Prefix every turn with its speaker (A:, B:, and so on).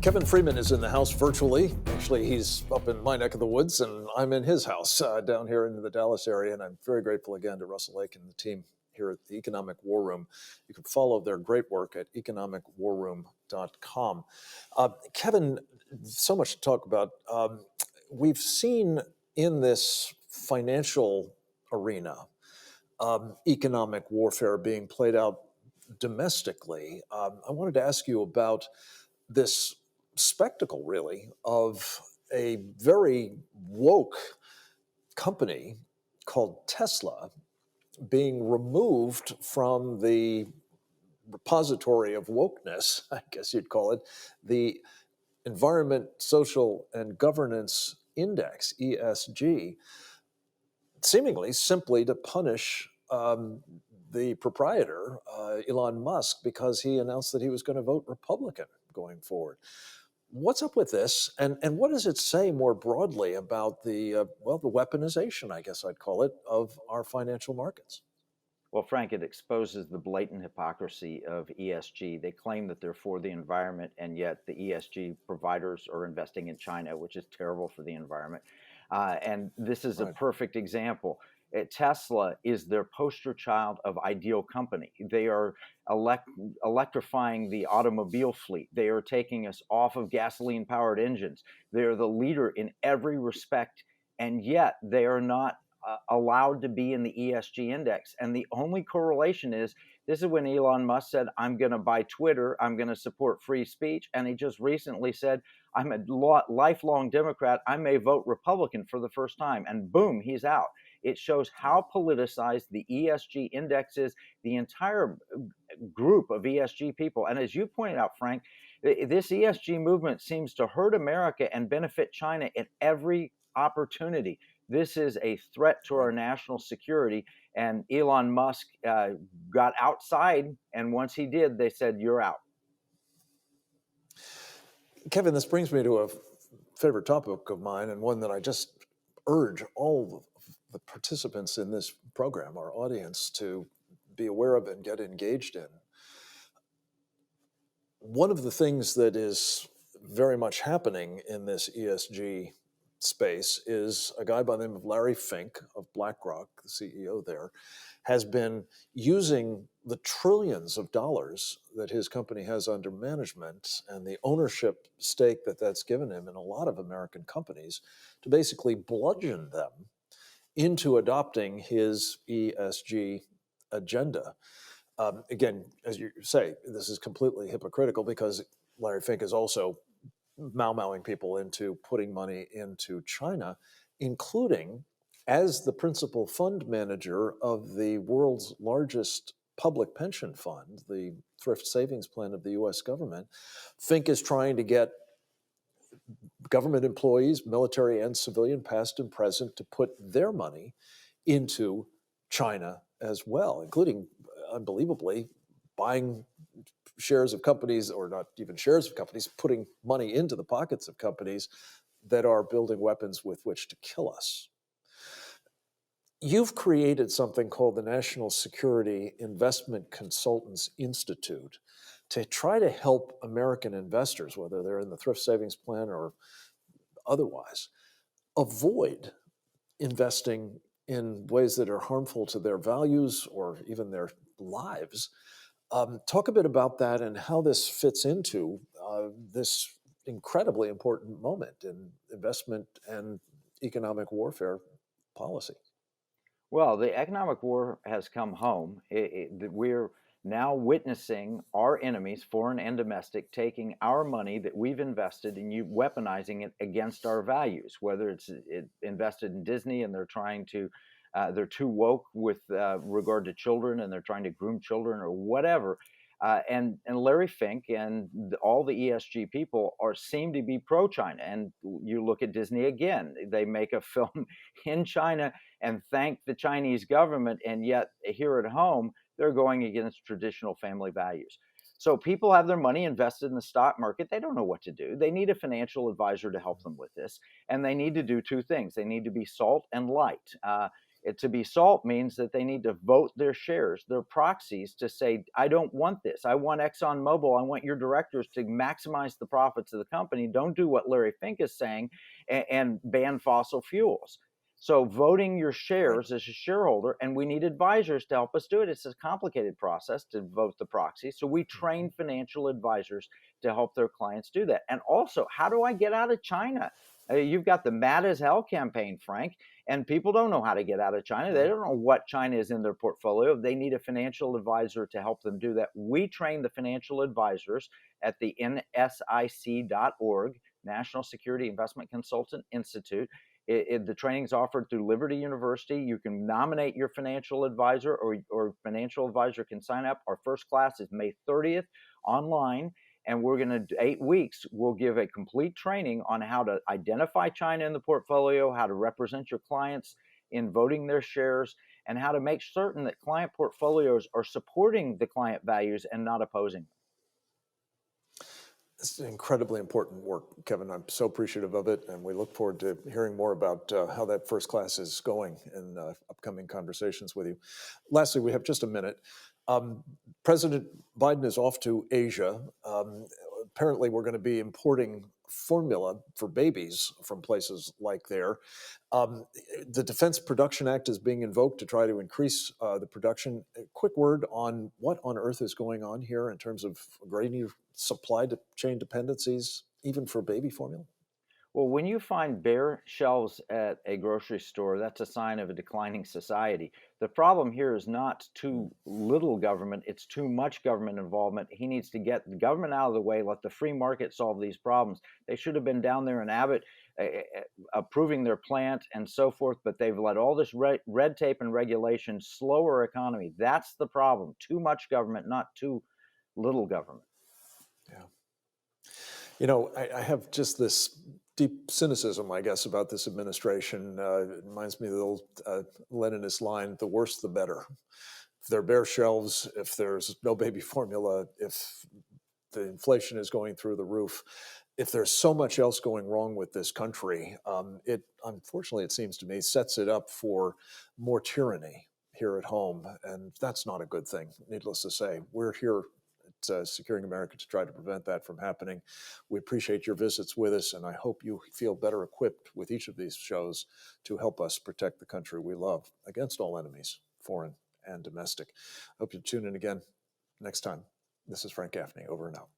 A: Kevin Freeman is in the house virtually. Actually, he's up in my neck of the woods, and I'm in his house down here in the Dallas area. And I'm very grateful again to Russell Lake and the team here at the Economic War Room. You can follow their great work at economicwarroom.com. Kevin, so much to talk about. We've seen in this financial arena economic warfare being played out domestically. I wanted to ask you about this spectacle, really, of a very woke company called Tesla being removed from the repository of wokeness, I guess you'd call it, the Environment, Social, and Governance Index, ESG, seemingly simply to punish the proprietor, Elon Musk, because he announced that he was going to vote Republican going forward. What's up with this, and what does it say more broadly about the weaponization, I guess I'd call it, of our financial markets?
B: Well, Frank, it exposes the blatant hypocrisy of ESG. They claim that they're for the environment, and yet the ESG providers are investing in China, which is terrible for the environment. And this is a perfect example. Tesla is their poster child of ideal company. They are electrifying the automobile fleet. They are taking us off of gasoline-powered engines. They are the leader in every respect, and yet they are not allowed to be in the ESG index. And the only correlation is, this is when Elon Musk said, I'm going to buy Twitter, I'm going to support free speech. And he just recently said, I'm a lifelong Democrat, I may vote Republican for the first time. And boom, he's out. It shows how politicized the ESG index is, the entire group of ESG people. And as you pointed out, Frank, this ESG movement seems to hurt America and benefit China at every opportunity. This is a threat to our national security. And Elon Musk got outside. And once he did, they said, you're out.
A: Kevin, this brings me to a favorite topic of mine, and one that I just urge all the participants in this program, our audience, to be aware of and get engaged in. One of the things that is very much happening in this ESG space is a guy by the name of Larry Fink of BlackRock, the CEO there, has been using the trillions of dollars that his company has under management and the ownership stake that that's given him in a lot of American companies to basically bludgeon them into adopting his ESG agenda. Again, as you say, this is completely hypocritical because Larry Fink is also mau-mauing people into putting money into China, including as the principal fund manager of the world's largest public pension fund, the Thrift Savings Plan of the US government. Fink is trying to get government employees, military and civilian, past and present, to put their money into China as well, including, unbelievably, buying shares of companies, or not even shares of companies, putting money into the pockets of companies that are building weapons with which to kill us. You've created something called the National Security Investment Consultants Institute to try to help American investors, whether they're in the Thrift Savings Plan or otherwise, avoid investing in ways that are harmful to their values or even their lives. Talk a bit about that and how this fits into this incredibly important moment in investment and economic warfare policy.
B: Well, the economic war has come home. We're now witnessing our enemies, foreign and domestic, taking our money that we've invested and weaponizing it against our values, whether it's invested in Disney and they're trying to they're too woke with regard to children and they're trying to groom children or whatever. And Larry Fink and all the ESG people seem to be pro-China. And you look at Disney again, they make a film in China and thank the Chinese government. And yet here at home, they're going against traditional family values. So people have their money invested in the stock market. They don't know what to do. They need a financial advisor to help them with this. And they need to do two things. They need to be salt and light. To be salt means that they need to vote their shares, their proxies, to say, I don't want this. I want ExxonMobil. I want your directors to maximize the profits of the company. Don't do what Larry Fink is saying and ban fossil fuels. So voting your
A: Right.
B: shares as a shareholder, and we need advisors to help us do it. It's a complicated process to vote the proxy. So we train financial advisors to help their clients do that. And also, how do I get out of China? You've got the Mad as Hell campaign, Frank, and people don't know how to get out of China. They
A: Right.
B: don't know what China is in their portfolio. They need a financial advisor to help them do that. We train the financial advisors at the NSIC.org, National Security Investment Consultant Institute. The training is offered through Liberty University. You can nominate your financial advisor, or financial advisor can sign up. Our first class is May 30th online. And we're going to, 8 weeks, we'll give a complete training on how to identify China in the portfolio, how to represent your clients in voting their shares, and how to make certain that client portfolios are supporting the client values and not opposing them.
A: It's incredibly important work, Kevin. I'm so appreciative of it, and we look forward to hearing more about how that first class is going in upcoming conversations with you. Lastly, we have just a minute. Um, President Biden is off to Asia. Apparently, we're going to be importing formula for babies from places like there. Um, the Defense Production Act is being invoked to try to increase the production. A quick word on what on earth is going on here in terms of grain supply chain dependencies, even for baby formula?
B: Well, when you find bare shelves at a grocery store, that's a sign of a declining society. The problem here is not too little government, it's too much government involvement. He needs to get the government out of the way, let the free market solve these problems. They should have been down there in Abbott approving their plant and so forth, but they've let all this red tape and regulation slow our economy. That's the problem. Too much government, not too little government.
A: Yeah. You know, I have just this deep cynicism, I guess, about this administration. It reminds me of the old Leninist line, the worse the better. If there are bare shelves, if there's no baby formula, if the inflation is going through the roof, if there's so much else going wrong with this country, it unfortunately, it seems to me, sets it up for more tyranny here at home. And that's not a good thing, needless to say. We're here at Securing America to try to prevent that from happening. We appreciate your visits with us, and I hope you feel better equipped with each of these shows to help us protect the country we love against all enemies, foreign and domestic. Hope you tune in again next time. This is Frank Gaffney, over and out.